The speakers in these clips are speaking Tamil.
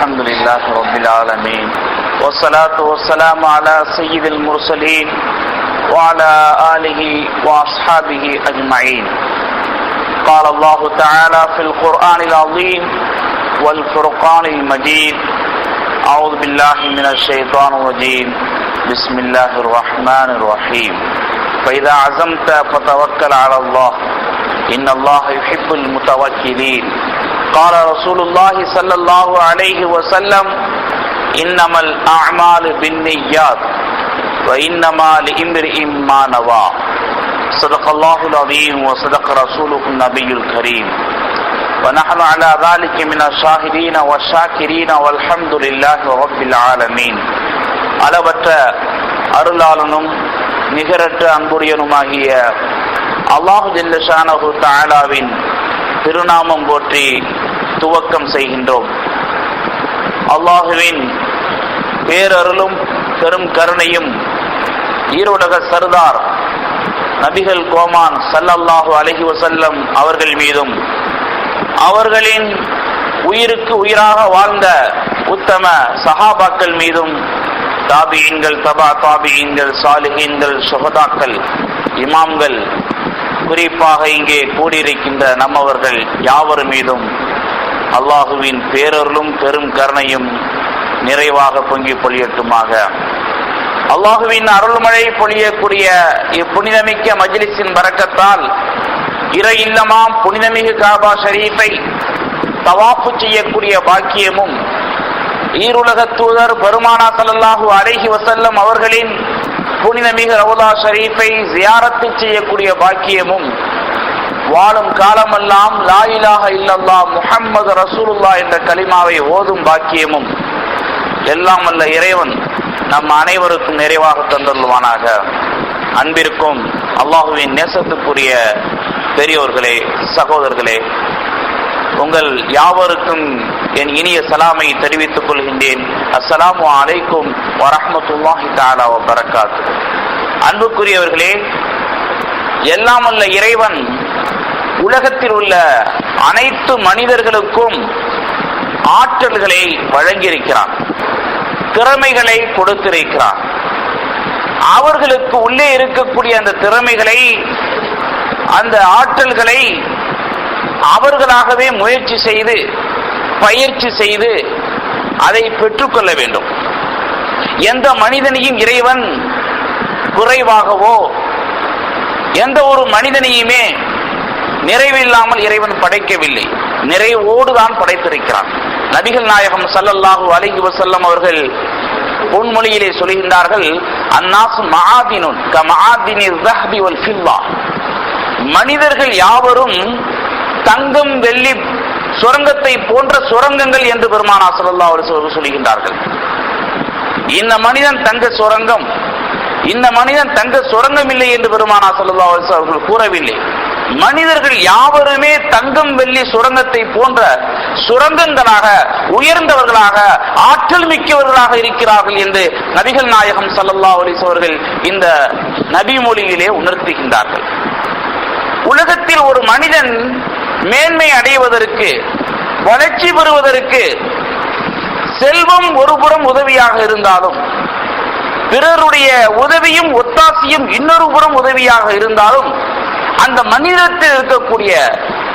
الحمد لله رب العالمين والصلاة والسلام على سيد المرسلين وعلى آله وأصحابه أجمعين. قال الله تعالى في القرآن العظيم والفرقان المجيد: أعوذ بالله من الشيطان الرجيم، بسم الله الرحمن الرحيم. فإذا عزمت فتوكل على الله إن الله يحب المتوكلين. قال رسول الله صلى الله عليه وسلم: إنما الأعمال بالنيات وإنما لامرئ ما نوى. صدق الله العظيم وصدق رسوله النبي الكريم ونحن على ذلك من الشاهدين والشاكرين والحمد لله رب العالمين. அளவற்ற அருளாளனும் நிகரற்ற அன்புடையனுமாகிய அல்லாஹு ஜல்ல ஷானஹு தஆலாவின் திருநாமம் போற்றி துவக்கம் செய்கின்றோம். அல்லாஹுவின் பேரருளும் பெரும் கருணையும் ஈருலக சர்தார் நபிகள் கோமான் ஸல்லல்லாஹு அலைஹி வஸல்லம் அவர்கள் மீதும் அவர்களின் உயிருக்கு உயிராக வாழ்ந்த உத்தம சஹாபாக்கள் மீதும், தாபிஈன்கள், தபா தாபிஈன்கள், சாலிஹீன்கள், சுஹதாக்கள், இமாம்கள், குறிப்பாக இங்கே கூடியிருக்கின்ற நம்மவர்கள் யாவர் மீதும் அல்லாஹுவின் பேரருளும் பெரும் கருணையும் நிறைவாக பொங்கி பொழியட்டுமாக. அல்லாஹுவின் அருள்மழை பொழியக்கூடிய இப்புனிதமிக்க மஜ்லிஸின் பரக்கத்தால் இறை இல்லமாம் புனிதமிகு காபா ஷரீஃபை தவாஃப் செய்யக்கூடிய பாக்கியமும், ஈருலக தூதர் பெருமானா ஸல்லல்லாஹு அலைஹி வஸல்லம் அவர்களின் புனிதமிகு ரவுலா ஷரீஃபை ஜியாரத்து செய்யக்கூடிய பாக்கியமும், வாழும் காலமெல்லாம் லா இலாஹ இல்லல்லாஹ் முஹம்மது ரசூலுல்லாஹ் என்ற கலிமாவை ஓதும் பாக்கியமும் எல்லாம் அல்ல இறைவன் நம் அனைவருக்கும் நிறைவாக தந்தருள்வானாக. அன்பிற்கும் அல்லாஹுவின் நேசத்துக்குரிய பெரியோர்களே, சகோதரர்களே, உங்கள் யாவருக்கும் என் இனிய சலாமை தெரிவித்துக் கொள்கின்றேன். அஸ்ஸலாமு அலைக்கும் வரஹ்மத்துல்லாஹி தஆலா வ பரக்காத்துஹு. அன்புக்குரியவர்களே, எல்லாம் அல்ல இறைவன் உலகத்தில் உள்ள அனைத்து மனிதர்களுக்கும் ஆற்றல்களை வழங்கியிருக்கிறான், திறமைகளை கொடுத்திருக்கிறான். அவர்களுக்கு உள்ளே இருக்கக்கூடிய அந்த திறமைகளை, அந்த ஆற்றல்களை அவர்களாகவே முயற்சி செய்து பயிற்சி செய்து அதை பெற்றுக்கொள்ள வேண்டும். எந்த மனிதனையும் இறைவன் குறைவாகவோ, எந்த ஒரு மனிதனையுமே நிறைவில்லாமல் இறைவன் படைக்கவில்லை, நிறைவோடுதான் படைத்திருக்கிறான். நபிகள் நாயகம் ஸல்லல்லாஹு அலைஹி வஸல்லம் அவர்கள் பொன்மொழியிலே சொல்கின்றார்கள்: அன்னாஸ் மஆதினுன் கமஆதினி ذஹபி வல் ஃபில்லா. மனிதர்கள் யாவரும் தங்கம் வெள்ளி சுரங்கத்தை போன்ற சுரங்கங்கள் என்று பெருமானா ஸல்லல்லாஹு அலைஹி வஸல்லம் சொல்கின்றார்கள். இந்த மனிதன் தங்க சுரங்கம், இந்த மனிதன் தங்க சுரங்கம் இல்லை என்று பெருமானா ஸல்லல்லாஹு அலைஹி வஸல்லம் அவர்கள் கூறவில்லை. மனிதர்கள் யாவருமே தங்கம் வெள்ளி சுரங்கத்தை போன்ற சுரங்கங்களாக, உயர்ந்தவர்களாக, ஆற்றல் மிக்கவர்களாக இருக்கிறார்கள் என்று நபிகள் நாயகம் ஸல்லல்லாஹு அலைஹி வஸல்லம் அவர்கள் இந்த நபி மொழியிலே உணர்த்துகின்றார்கள். உலகத்தில் ஒரு மனிதன் மேன்மை அடைவதற்கு, வளர்ச்சி பெறுவதற்கு செல்வம் ஒருபுறம் உதவியாக இருந்தாலும், பிறருடைய உதவியும் ஒத்தாசையும் இன்னொரு புறம் உதவியாக இருந்தாலும், அந்த மனிதத்தில் இருக்கக்கூடிய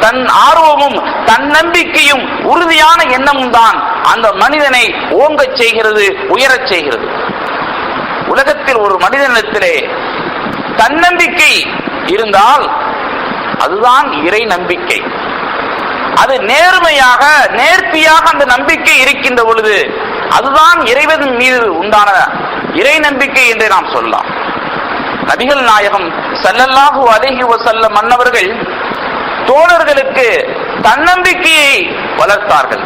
தன் ஆர்வமும் தன்னம்பிக்கையும் உறுதியான எண்ணமும் தான் அந்த மனிதனை ஓங்கச் செய்கிறது, உயரச் செய்கிறது. உலகத்தில் ஒரு மனிதனிடத்திலே தன்னம்பிக்கை இருந்தால் அதுதான் இறை நம்பிக்கை. அது நேர்மையாக, நேர்த்தியாக அந்த நம்பிக்கை இருக்கின்ற பொழுது அதுதான் இறைவன் மீது உண்டான இறை நம்பிக்கை என்று நாம் சொல்லலாம். நபிகள் நாயகம் ஸல்லல்லாஹு அலைஹி வஸல்லம் மன்னவர்கள் தோழர்களுக்கு தன்னம்பிக்கையை வளர்த்தார்கள்.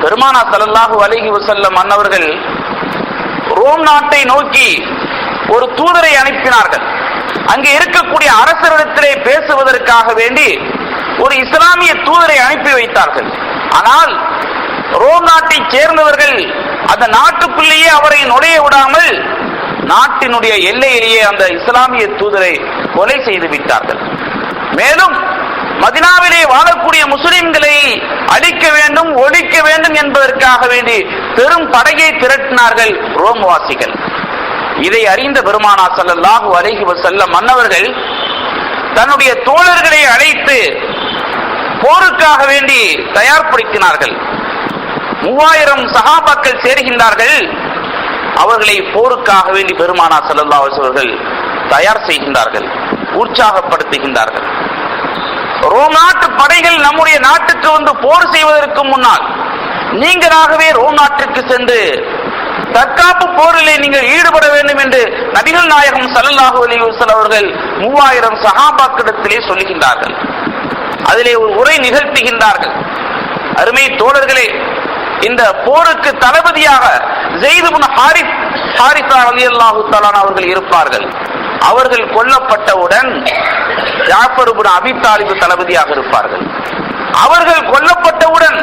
பெருமானா ஸல்லல்லாஹு அலைஹி வஸல்லம் மன்னவர்கள் ரோம் நாட்டை நோக்கி ஒரு தூதரை அனுப்பினார்கள். அங்கே இருக்கக்கூடிய அரசரிடத்திலே பேசுவதற்காக வேண்டி ஒரு இஸ்லாமிய தூதரை அனுப்பி வைத்தார்கள். ஆனால் ரோம் நாட்டை சேர்ந்தவர்கள் அந்த நாட்டுக்குள்ளேயே அவரை நுழைய விடாமல் நாட்டினுடைய எல்லையிலேயே அந்த இஸ்லாமிய தூதரை கொலை செய்து விட்டார்கள். மேலும் மதீனாவிலே வாழக்கூடிய முஸ்லிம்களை அழிக்க வேண்டும், ஒழிக்க வேண்டும் என்பதற்காக வேண்டி பெரும் படையை திரட்டினார்கள் ரோம்வாசிகள். இதை அறிந்த பெருமானார் ஸல்லல்லாஹு அலைஹி வஸல்லம் மன்னவர்கள் தன்னுடைய தோழர்களை அழைத்து போருக்காக வேண்டி தயார்படுத்தினார்கள். 3000 சஹாபாக்கள் சேர்கின்றார்கள். அவர்களை போருக்காக வேண்டி பெருமானார் ஸல்லல்லாஹு அலைஹி வஸல்லம் தயார் செய்கின்றார்கள், உற்சாகப்படுத்துகின்றார்கள். ரோம் நாட்டு படைகள் நம்முடைய நாட்டுக்கு வந்து போர் செய்வதற்கு முன்னால் நீங்களாகவே ரோம் நாட்டிற்கு சென்று தற்காப்பு போரிலே நீங்கள் ஈடுபட வேண்டும் என்று நபிகள் நாயகம் ஸல்லல்லாஹு அலைஹி வஸல்லம் அவர்கள் 3000 சஹாபாக்களிடத்திலே சொல்லுகின்றார்கள். அதிலே ஒரு உரை நிகழ்த்துகின்றார்கள். அருமை தோழர்களே, இந்த போருக்கு தளபதியாக ஸைத் இப்னு ஹாரிஸா ரலியல்லாஹு தஆலா அவர்கள் இருப்பார்கள். அவர்கள் கொல்லப்பட்டவுடன் ஜாஃபர் இப்னு அபீ தாலிப் தளபதியாக இருப்பார்கள். அவர்கள் கொல்லப்பட்டவுடன்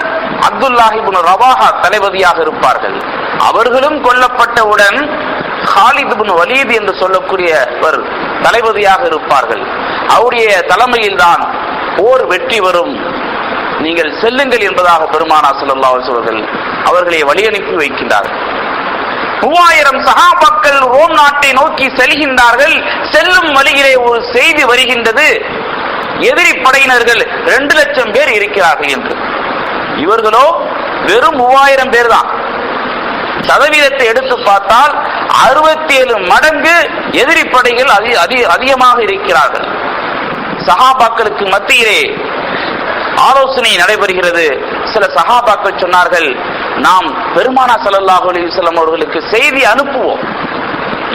அப்துல்லாஹ் இப்னு ரவாஹா தளபதியாக இருப்பார்கள். அவர்களும் கொல்லப்பட்டவுடன் ஹாலித் இப்னு வலீத் என்று சொல்லக்கூடியவர் தளபதியாக இருப்பார்கள். அவருடைய தலைமையில் தான் போர் வெற்றி வரும், நீங்கள் செல்லுங்கள் என்பதாக பெருமானார் ஸல்லல்லாஹு அலைஹி வஸல்லம் அவர்களை வழி அனுப்பி வைக்கின்றார்கள். 3000 சஹாபாக்கள் ரோம் நாட்டை நோக்கி செல்கின்றார்கள். செல்லும் வழியிலே ஒரு செய்தி வருகின்றது, எதிரி படையினர்கள் 2 லட்சம் பேர் இருக்கிறார்கள் என்று. இவர்களோ வெறும் 3000 பேர் தான். சதவீதத்தை எடுத்து பார்த்தால் 67 மடங்கு எதிரி படைகள் அதிகமாக இருக்கிறார்கள். சஹாபாக்களுக்கு மத்தியிலே ஆலோசனை நடைபெறுகிறது. சில சஹாபாக்கள் சொன்னார்கள், நாம் பெருமானார் ஸல்லல்லாஹு அலைஹி வஸல்லம் அவர்களுக்கு செய்தி அனுப்புவோம்,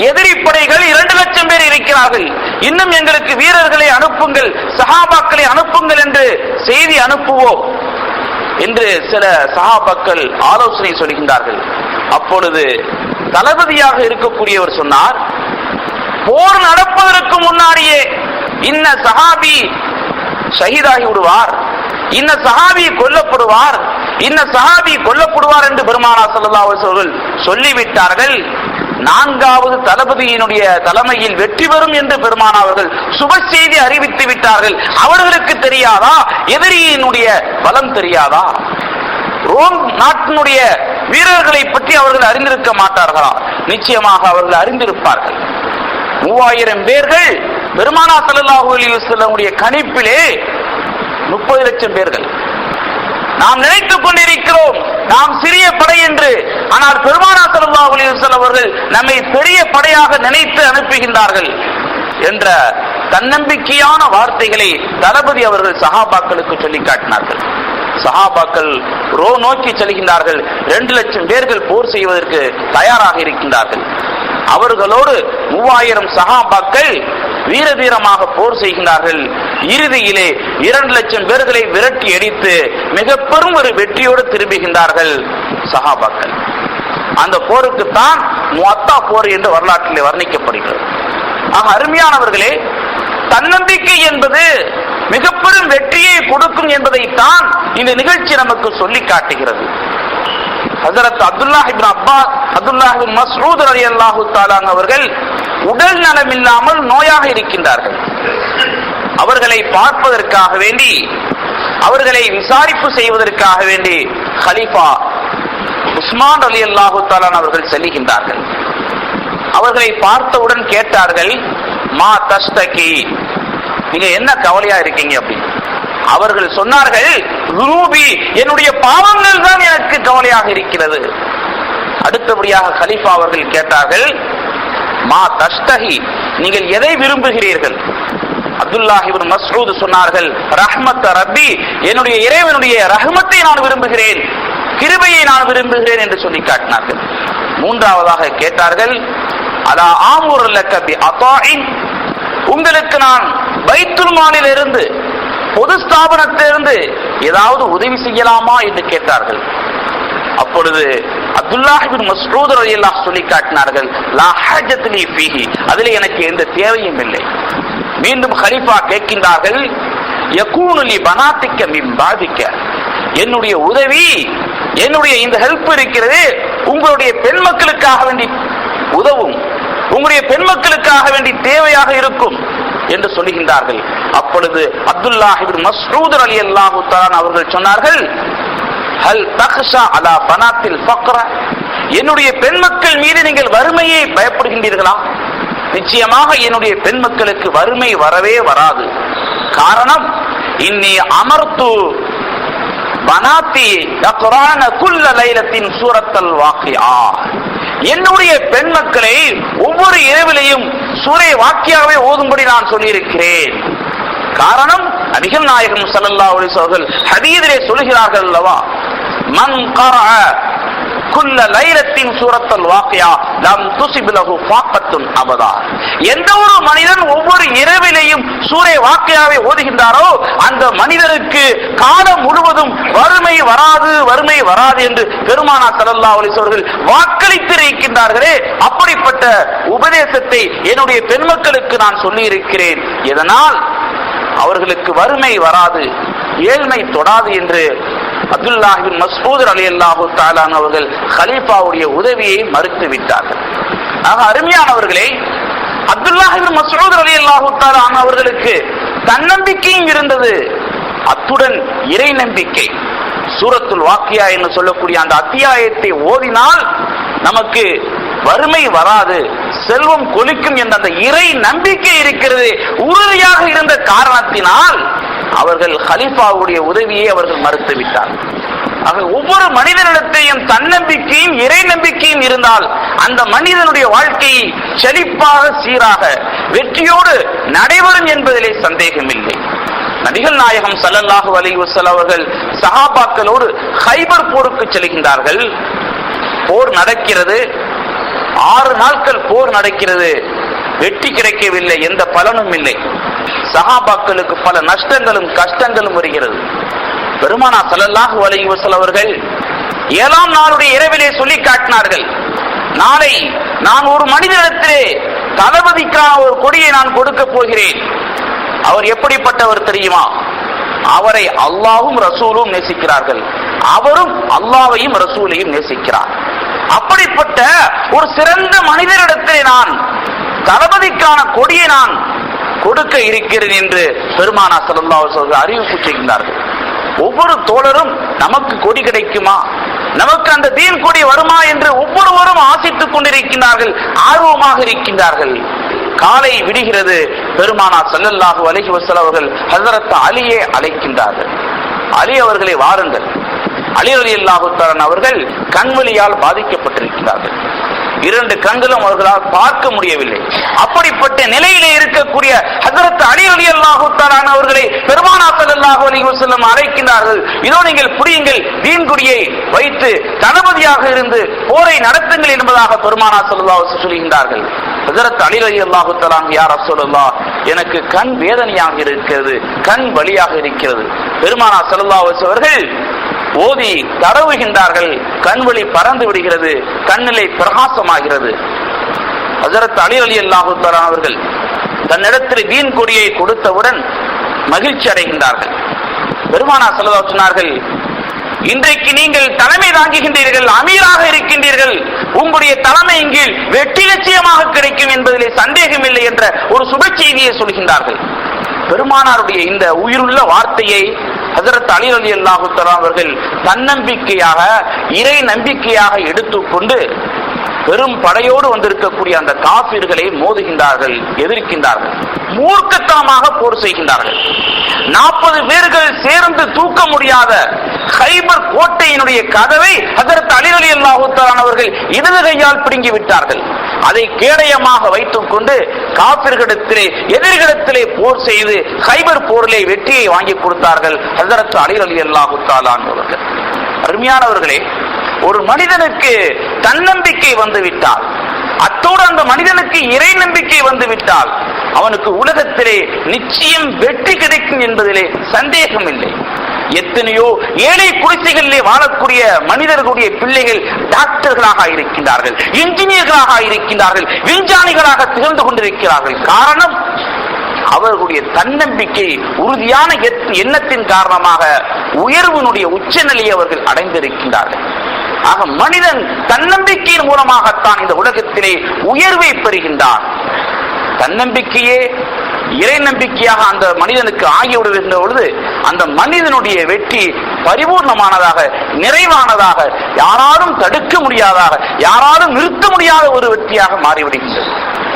எதிரி படைகள் 2 லட்சம் பேர் இருக்கிறார்கள், இன்னும் எங்களுக்கு வீரர்களை அனுப்புங்கள், சஹாபாக்களை அனுப்புங்கள் என்று செய்தி அனுப்புவோம் என்று சில சஹாபாக்கள் ஆலோசனை சொல்கின்றார்கள். அப்பொழுது தளபதியாக இருக்கக்கூடியவர் சொன்னார், போர் நடப்பதற்கு முன்னாடியே இன்ன சஹாபி ஷஹீதாகி விடுவார், இன்ன சஹாபி கொல்லப்படுவார், இன்ன சஹாபி கொல்லப்படுவார் என்று பெருமானார் ஸல்லல்லாஹு அலைஹி வஸல்லம் சொல்லிவிட்டார்கள். 4வது தளபதியினுடைய தலைமையில் வெற்றி பெறும் என்று பெருமானார் அவர்கள் சுப செய்தி அறிவித்து விட்டார்கள். அவர்களுக்கு தெரியாதா? எதிரியினுடைய பலம் தெரியாதா? ரோம் நாட்டினுடைய வீரர்களை பற்றி அவர்கள் அறிந்திருக்க மாட்டார்களா? நிச்சயமாக அவர்கள் அறிந்திருப்பார்கள். 3000 பேர்கள் பெருமானார் ஸல்லல்லாஹு அலைஹி வஸல்லம் கணிப்பிலே 30 லட்சம் பேர்கள். நாம் நினைத்துக் கொண்டிருக்கிறோம் நாம் சிறிய படை என்று, ஆனால் பெருமானார் ஸல்லல்லாஹு அலைஹி வஸல்லம் அவர்கள் நம்மை பெரிய படையாக நினைத்து அனுப்புகின்றார்கள் என்ற தன்னம்பிக்கையான வார்த்தைகளை தளபதி அவர்கள் சஹாபாக்களுக்கு சொல்லி காட்டினார்கள். சஹாபாக்கள் நோக்கி செல்கின்றார்கள். 2 லட்சம் பேர்கள் போர் செய்வதற்கு தயாராக இருக்கின்றார்கள். அவர்களோடு 3000 சஹாபாக்கள் வீர தீரமாக போர் செய்கின்றார்கள். இறுதியிலே 2 லட்சம் பேர்களை விரட்டி அடித்து மிக பெரும் ஒரு வெற்றியோடு திரும்புகின்றார்கள் சஹாபாக்கள். அந்த போருக்குத்தான் முஅத்தா போர் என்று வரலாற்றிலே வர்ணிக்கப்படுகிறது. ஆக அருமையானவர்களே, தன்னம்பிக்கை என்பது மிக பெரும் வெற்றியை கொடுக்கும் என்பதைத்தான் இந்த நிகழ்ச்சி நமக்கு சொல்லி காட்டுகிறது. ஹஜ்ரத் அப்துல்லாஹ் இப்னு மஸ்ஊத் ரலியல்லாஹு தஆலா அவர்கள் உடல் நலமில்லாமல் நோயாக இருக்கின்றார்கள். அவர்களை பார்ப்பதற்காக வேண்டி, அவர்களை விசாரிப்பு செய்வதற்காக வேண்டி கலீஃபா உஸ்மான் ரலியல்லாஹு தஆலா அவர்கள் செல்கின்றார்கள். அவர்களை பார்த்தவுடன் கேட்டார்கள், மா தஸ்தகி, நீங்க என்ன கவலையா இருக்கீங்க அப்படின்னு. அவர்கள் சொன்னார்கள், குரூபி, என்னுடைய பாவங்கள் தான் எனக்கு கவலையாக இருக்கிறது. அடுத்தபடியாக கலீஃபா அவர்கள் கேட்டார்கள், மா தஸ்தகி, நீங்கள் எதை விரும்புகிறீர்கள்? அப்துல்லாஹ் இப்னு மஸ்ஊத் சொன்னார்கள், ரஹ்மத் ரப்பி, என்னுடைய இறைவனுடைய ரஹ்மத்தை நான் விரும்புகிறேன், கிருபையை நான் விரும்புகிறேன் என்று சொல்லி காட்டினார்கள். மூன்றாவதாக கேட்டார்கள், அலா ஆமுர் லக பி அதாஇன், உங்களுக்கு நான் பைத்துல் மாலிலிருந்து, பொது ஸ்தாபனத்திலிருந்து ஏதாவது உதவி செய்யலாமா என்று கேட்டார்கள். அப்பொழுது அப்துல்லாஹ் இப்னு மஸ்ஊத் ரலியல்லாஹு சொல்லி காட்டினார்கள், லா ஹாஜத் லீ ஃபீஹி, அதிலே எனக்கு எந்த தேவையும் இல்லை. மீண்டும் கலீஃபா கேட்கின்றார்கள், யகூனு லி பனாத்திக மின் பாதிக்க, என்னுடைய உதவி, என்னுடைய இந்த ஹெல்ப் இருக்கிறது உங்களுடைய பெண் மக்களுக்காக வேண்டி உதவும், உங்களுடைய பெண் மக்களுக்காக வேண்டி தேவையாக இருக்கும். என்று சொல்லுகின்றார்கள். அப்பொழுது அப்துல்லாஹ் இப்னு மஸ்ஊத் ரலியல்லாஹு தஆலா அவர்கள் சொன்னார்கள், ஹல் தக்ஷா அலா பனாத்தில் ஃபக்ர, என்னுடைய பெண் மக்கள் மீது நீங்கள் வறுமையை பயப்படுகின்றீர்களா? நிச்சயமாக என்னுடைய பெண் மக்களுக்கு வறுமை வரவே வராது. காரணம், இன்னி அமர்த்து பனாத்தி யக்ரான குல்ல லைலத்தின் சூரத்தல் வாக்கியா, என்னுடைய பெண் மக்களை ஒவ்வொரு இரவிலையும் சூரை வாக்கியாவை ஓதும்படி நான் சொல்லியிருக்கிறேன். காரணம், நபிகள் நாயகம் ஸல்லல்லாஹு அலைஹி வஸல்லம் ஹதீஸிலே சொல்கிறார்கள் அல்லவா, மன் கரஅ குல்ல லைலத்தின் சூரத்தல் வாக்கியா லம் துஸிப் லஹு ஃபாக்கத்துன் அபதா, எந்த ஒரு மனிதன் ஒவ்வொரு இரவிலையும் சூரை வாக்கியாவை ஓதுகின்றாரோ அந்த மனிதனுக்கு காலம் முழுவதும் வறுமை வராது வறுமை வராது என்று பெருமானார் ஸல்லல்லாஹு அலைஹி வஸல்லம் வாக்களித்து இருக்கின்றார்களே, அப்படிப்பட்ட உபதேசத்தை என்னுடைய பெண் மக்களுக்கு நான் சொல்லி இருக்கிறேன். இதனால் அவர்களுக்கு வறுமை வராது, ஏழ்மை தொடாது என்று அப்துல்லாஹ் இப்னு மஸ்ஊத் ரலியல்லாஹு தஆலா அவர்கள் கலீஃபாவுடைய உதவியை மறுத்து விட்டார்கள். ஆக அருமையானவர்களே, அப்துல்லாஹ் இப்னு மஸ்ஊத் ரலியல்லாஹு தஆலா அவர்களுக்கு தன்னம்பிக்கையும் இருந்தது, அத்துடன் இறை நம்பிக்கை. சூரத்துல் வாக்கியா என்று சொல்லக்கூடிய அந்த அத்தியாயத்தை ஓதினால் நமக்கு வறுமை வராது, செல்வம் கொலிக்கும் என்ற அந்த இறை நம்பிக்கை இருக்கிறது உறுதியாக இருந்த காரணத்தினால் அவர்கள் கலீஃபாவுடைய உதவியை அவர்கள் மறுத்து விட்டார்கள். ஆக ஒவ்வொரு மனிதனிடத்தையும் தன்னம்பிக்கையும் இறை நம்பிக்கையும் இருந்தால் அந்த மனிதனுடைய வாழ்க்கையை செழிப்பாக சீராக வெற்றியோடு நடைபெறும் என்பதிலே சந்தேகமில்லை. நபிகள் நாயகம் ஸல்லல்லாஹு அலைஹி வஸல்லம் அவர்கள் சஹாபாக்களோடு கைபர் போருக்கு செல்கின்றார்கள். போர் நடக்கிறது, 6 நாட்கள் போர் நடக்கிறது, வெற்றி கிடைக்கவில்லை, எந்த பலனும் இல்லை. சஹாபாக்களுக்கு பல நஷ்டங்களும் கஷ்டங்களும் வருகிறது. பெருமானார் ஸல்லல்லாஹு அலைஹி வஸல்லம் அவர்கள் 7ஆம் நாளுடைய இரவிலே சொல்லி காட்டினார்கள், நாளை நான் ஒரு மனிதனிடத்திலே தளபதிக்கான ஒரு கொடியை நான் கொடுக்க போகிறேன். அவர் எப்படிப்பட்டவர் தெரியுமா? அவரை அல்லாஹ்வும் ரசூலும் நேசிக்கிறார்கள், அவரும் அல்லாஹ்வையும் ரசூலையும் நேசிக்கிறார். அப்படிப்பட்ட ஒரு சிறந்த மனிதரிடத்திலே நான் தளபதிக்கான கொடியை நான் கொடுக்க இருக்கிறேன் என்று பெருமானார் ஸல்லல்லாஹு அலைஹி வஸல்லம் அறிவிப்பு செய்கிறார்கள். ஒவ்வொரு தோழரும் நமக்கு கொடி கிடைக்குமா, நமக்கு அந்த தீன் கொடி வருமா என்று ஒவ்வொருவரும் ஆசித்துக் கொண்டிருக்கிறார்கள், ஆர்வமாக இருக்கின்றார்கள். காலை விடுகிறது, பெருமானார் ஸல்லல்லாஹு அலைஹி வஸல்லம் அவர்கள் ஹஸரத் அலியை அழைக்கின்றார்கள். அலி அவர்களை வாருங்கள். அலி ரலியல்லாஹு தஆலா அவர்கள் கண்வலியால் பாதிக்கப்பட்டிருக்கிறார்கள். 2 கண்களும் அவர்களால் பார்க்க முடியவில்லை. அப்படிப்பட்ட நிலையிலே இருக்கக்கூடிய ஹஸரத் அலி ரலியல்லாஹு தஆலா அவர்களை பெருமானார் ஸல்லல்லாஹு அலைஹி வஸல்லம் அழைக்கின்றார்கள். இதோ நீங்கள் புரியுங்கள், தீன் கொடியை வைத்து தளபதியாக இருந்து போரை நடத்துங்கள் என்பதாக பெருமானார் ஸல்லல்லாஹு அலைஹி வஸல்லம் சொல்கின்றார்கள். ஹஸரத் அலி ரலியல்லாஹு தஆலா, யா ரசூலல்லாஹ், எனக்கு கண் வேதனையாக இருக்கிறது, கண் வலியாக இருக்கிறது. பெருமானார் ஸல்லல்லாஹு அலைஹி வஸல்லம் அவர்கள் ஓதி தடவுகின்றார்கள், கண்வழி பறந்து விடுகிறது, கண்ணிலை பிரகாசமாகிறது. ஹஸரத் அலி ரலியல்லாஹு தஆலா அவர்கள் தன்னிடத்தில் தீன் கொடியை கொடுத்தவுடன் மகிழ்ச்சி அடைகின்றார்கள். பெருமானார் ஸல்லல்லாஹு அலைஹி வஸல்லம் சொன்னார்கள், இன்றைக்கு நீங்கள் தலைமை தாங்குகின்றீர்கள், அமீராக இருக்கின்றீர்கள், உங்களுடைய தலைமை இங்கு வெற்றி நிச்சயமாக கிடைக்கும் என்பதிலே சந்தேகமில்லை என்ற ஒரு சுப செய்தியை சொல்கின்றார்கள். பெருமானாருடைய இந்த உயிருள்ள வார்த்தையை ஹஸரத் அலி ரலியல்லாஹு தஆலா அவர்கள் தன்னம்பிக்கையாக இறை நம்பிக்கையாக எடுத்துக்கொண்டு பெரும் படையோடு வந்திருக்கக்கூடிய அந்த காஃபிர்களை மோதுகின்றார்கள், எதிர்க்கின்றார்கள், மூர்க்கத்தனமாக போர் செய்கின்றார்கள். 40 பேர்கள் சேர்ந்து தூக்க முடியாத கைபர் கோட்டையினுடைய கதவை ஹஸரத் அலி ரலியல்லாஹு தஆலா அவர்கள் இடது கையால் பிடுங்கி விட்டார்கள். அதை கேடயமாக வைத்துக் கொண்டு காஃபிர்களிடத்திலே எதிரிகளிடத்திலே போர் செய்து கைபர் போரிலே வெற்றியை வாங்கி கொடுத்தார்கள் ஹஸரத் அலி ரலியல்லாஹு தஆலா அவர்கள். அருமையானவர்களே, ஒரு மனிதனுக்கு தன்னம்பிக்கை வந்துவிட்டால், அத்தோடு அந்த மனிதனுக்கு இறை நம்பிக்கை வந்துவிட்டால் அவனுக்கு உலகத்திலே நிச்சயம் வெற்றி கிடைக்கும் என்பதிலே சந்தேகம் இல்லை. எத்தனையோ ஏழை குடிசைகளிலே வாழக்கூடிய மனிதர்களுடைய பிள்ளைகள் டாக்டர்களாக இருக்கின்றார்கள், இன்ஜினியர்களாக இருக்கின்றார்கள், விஞ்ஞானிகளாக திகழ்ந்து கொண்டிருக்கிறார்கள். காரணம், அவர்களுடைய தன்னம்பிக்கை உறுதியான எண்ணத்தின் காரணமாக உயர்வினுடைய உச்சநிலையை அவர்கள் அடைந்திருக்கின்றார்கள். ஆக மனிதன் தன்னம்பிக்கையின் மூலமாகத்தான் இந்த உலகத்திலே உயர்வை பெறுகின்றான். தன்னம்பிக்கையே இறை நம்பிக்கையாக அந்த மனிதனுக்கு ஆகிவிடுகின்ற பொழுது அந்த மனிதனுடைய வெற்றி பரிபூர்ணமானதாக, நிறைவானதாக, யாராலும் தடுக்க முடியாததாக, யாராலும் நிறுத்த முடியாத ஒரு வெற்றியாக மாறிவிடுகின்றது.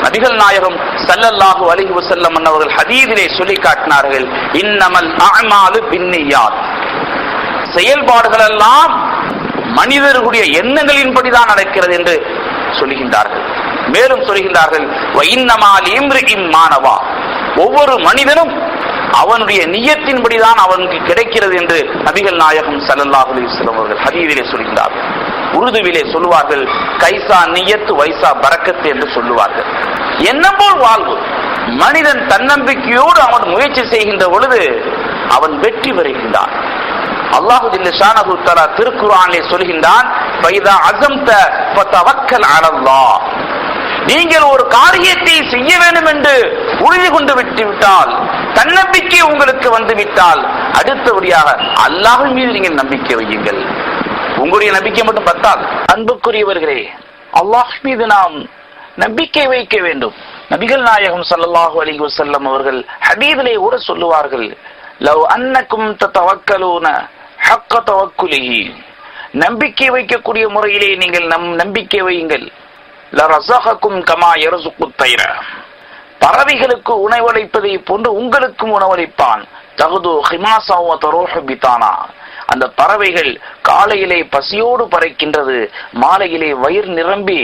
நபிகள் நாயகம் ஸல்லல்லாஹு அலைஹி வஸல்லம் அவர்கள் ஹதீஸிலே சொல்லி காட்டினார்கள், இன்னமல் அஅமாலு பின்னியாத், செயல்பாடுகள் எல்லாம் மனிதர்களுடைய எண்ணங்களின்படிதான் நடக்கிறது என்று சொல்லுகின்றார்கள். மேலும் சொல்கின்றார்கள், வஇன்னமா லிம்ரிஇன் மானவா, ஒவ்வொரு மனிதனும் அவனுடைய நியத்தின்படிதான் அவனுக்கு கிடைக்கிறது என்று நபிகள் நாயகம் ஸல்லல்லாஹு அலைஹி வஸல்லம் அவர்கள் ஹதீஸிலே சொல்கின்றார்கள். உருதுவிலே சொல்லுவார்கள், கைசா நியத்து வைசா பரக்கத்து என்று சொல்லுவார்கள். எண்ணம் போல் வாழ்வு. மனிதன் தன்னம்பிக்கையோடு அவன் முயற்சி செய்கின்ற பொழுது அவன் வெற்றி பெறுகின்றான். அல்லாஹு ஜல்ல ஷானஹு தஆலா திருக்குர்ஆனிலே சொல்கின்றான், ஃபைதா அஸம்த ஃபதவக்கல் அலல்லாஹ், நீங்கள் ஒரு காரியத்தை செய்ய வேண்டும் என்று உறுதி கொண்டு விட்டால், தன்னம்பிக்கை உங்களுக்கு வந்துவிட்டால், அடுத்தபடியாக அல்லாஹ்வின் மீது நீங்கள் நம்பிக்கை வையுங்கள். உங்களுடைய நம்பிக்கை மட்டும் பத்தாது. அன்புக்குரியவர்களே, அல்லாஹ் மீது நாம் நம்பிக்கை வைக்க வேண்டும். நபிகள் நாயகம் ஸல்லல்லாஹு அலைஹி வஸல்லம் அவர்கள் ஹதீஸிலே கூட சொல்லுவார்கள், லவ் அன்னக்கும் ததவக்கலூன ஹக்க தவக்குலிஹி, நம்பிக்கை வைக்கக்கூடிய முறையிலே நீங்கள் நம்பிக்கை வையுங்கள். லரஸகக்கும் கமா யர்ஸுகுத் தைர, பறவைகளுக்கு உணவளிப்பதை போன்று உங்களுக்கும் உணவளிப்பான். தகுது ஹிமாஸா வ தரூஹு பிதானா, அந்த பறவைகள் காலையிலே பசியோடு பறக்கின்றது, மாலையிலே வயிறு நிரம்பி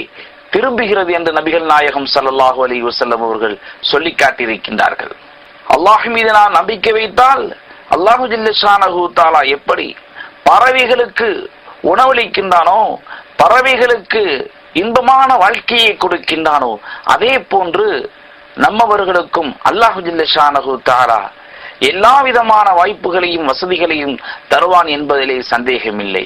திரும்புகிறது என்று நபிகள் நாயகம் ஸல்லல்லாஹு அலைஹி வஸல்லம் அவர்கள் சொல்லி காட்டியிருக்கின்றார்கள். அல்லாஹ் மீது நான் நம்பிக்கை வைத்தால் அல்லாஹு ஜல்ல ஷானஹு தஆலா எப்படி பறவைகளுக்கு உணவளிக்கின்றானோ, பறவைகளுக்கு இன்பமான வாழ்க்கையை கொடுக்கின்றானோ, அதே போன்று நம்மவர்களுக்கும் அல்லாஹு ஜல்ல ஷானஹு தஆலா எல்லா விதமான வாய்ப்புகளையும் வசதிகளையும் தருவான் என்பதிலே சந்தேகமில்லை.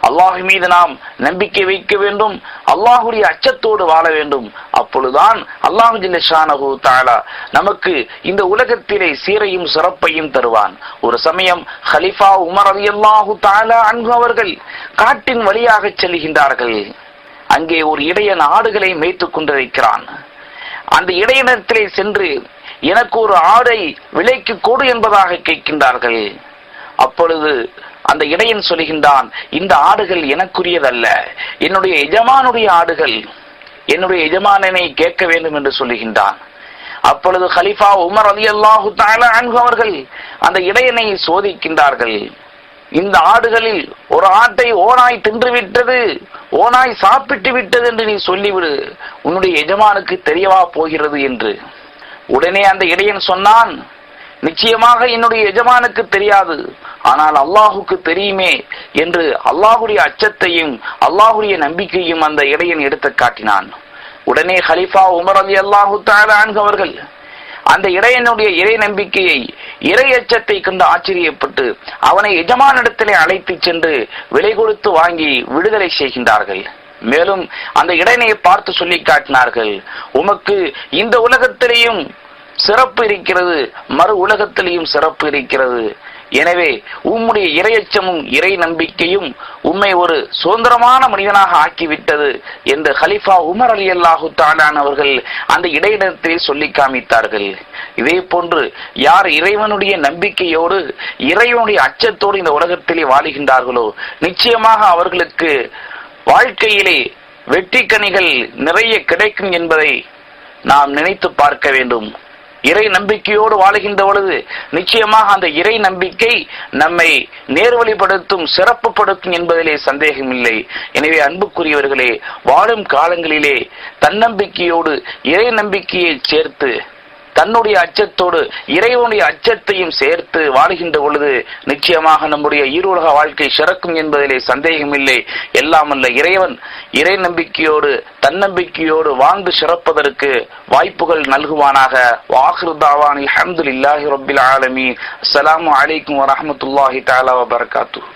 அல்லாஹ் மீது நாம் நம்பிக்கை வைக்க வேண்டும், அல்லாஹுடைய அச்சத்தோடு வாழ வேண்டும். அப்பொழுதுதான் அல்லாஹு ஜல்ல ஷானஹு தஆலா நமக்கு இந்த உலகத்திலே சீரையும் சிறப்பையும் தருவான். ஒரு சமயம் ஹலிஃபா உமர் ரலியல்லாஹு தஆலா அன்ஹு அவர்கள் காட்டின் வழியாக செல்கின்றார்கள். அங்கே ஒரு இடையன் ஆடுகளை மேய்த்துக் கொண்டிருக்கிறான். அந்த இடையனிடத்திலே சென்று, எனக்கு ஒரு ஆடை விலைக்கு கொடு என்பதாக கேட்கின்றார்கள். அப்பொழுது அந்த இடையன் சொல்கின்றான், இந்த ஆடுகள் எனக்குரியதல்ல, என்னுடைய எஜமானுடைய ஆடுகள், என்னுடைய எஜமானனை கேட்க வேண்டும் என்று சொல்லுகின்றான். அப்பொழுது ஹலிஃபா உமர் ரலியல்லாஹு தஆலா அன்ஹு அவர்கள் அந்த இடையனை சோதிக்கின்றார்கள். இந்த ஆடுகளில் ஒரு ஆட்டை ஓனாய் தின்று விட்டது, ஓனாய் சாப்பிட்டு விட்டது என்று நீ சொல்லிவிடு, உன்னுடைய எஜமானுக்கு தெரியவா போகிறது என்று. உடனே அந்த இடையன் சொன்னான், நிச்சயமாக என்னுடைய எஜமானுக்கு தெரியாது, ஆனால் அல்லாஹுக்கு தெரியுமே என்று அல்லாஹுடைய அச்சத்தையும் அல்லாஹுடைய நம்பிக்கையும் அந்த இடையன் எடுத்து காட்டினான். உடனே ஹலிஃபா உமர் ரலியல்லாஹு தஆலா அன்ஹு அவர்கள் அந்த இடையனுடைய இறை நம்பிக்கையை, இறை அச்சத்தை கண்டு ஆச்சரியப்பட்டு அவனை எஜமானிடத்திலே அழைத்து சென்று விலை கொடுத்து வாங்கி விடுதலை செய்கின்றார்கள். மேலும் அந்த இடையனை பார்த்து சொல்லி காட்டினார்கள், உமக்கு இந்த உலகத்திலேயும் சிறப்பு இருக்கிறது, மறு உலகத்திலேயும் சிறப்பு இருக்கிறது. எனவே உம்முடைய இறையச்சமும் இறை நம்பிக்கையும் உம்மை ஒரு சுதந்திரமான மனிதனாக ஆக்கிவிட்டது என்று ஹலிஃபா உமர் ரலியல்லாஹு தஆலா அவர்கள் அந்த இடையிடத்தில் சொல்லி காமித்தார்கள். இதே போன்று யார் இறைவனுடைய நம்பிக்கையோடு இறைவனுடைய அச்சத்தோடு இந்த உலகத்திலே வாழுகின்றார்களோ, நிச்சயமாக அவர்களுக்கு வாழ்க்கையிலே வெற்றி கனிகள் நிறைய கிடைக்கும் என்பதை நாம் நினைத்து பார்க்க வேண்டும். இறை நம்பிக்கையோடு வாழுகின்ற பொழுது நிச்சயமாக அந்த இறை நம்பிக்கை நம்மை நேர்வழிப்படுத்தும், சிறப்புப்படுத்தும் என்பதிலே சந்தேகமில்லை. எனவே அன்புக்குரியவர்களே, வாழும் காலங்களிலே தன்னம்பிக்கையோடு இறை நம்பிக்கையை சேர்த்து, தன்னுடைய அச்சத்தோடு இறைவனுடைய அச்சத்தையும் சேர்த்து வாழுகின்ற பொழுது நிச்சயமாக நம்முடைய ஈருலக வாழ்க்கை சிறக்கும் என்பதிலே சந்தேகமில்லை. எல்லாம் அல்ல இறைவன் இறை நம்பிக்கையோடு தன்னம்பிக்கையோடு வாழ்ந்து சிறப்பதற்கு வாய்ப்புகள் நல்குவானாக. வாஹிரு தாவானில் அல்ஹம்துலில்லாஹி ரப்பில் ஆலமீன். அஸ்ஸலாமு அலைக்கும் வரஹ்மத்துல்லாஹி தஆலா வபரகாத்துஹு.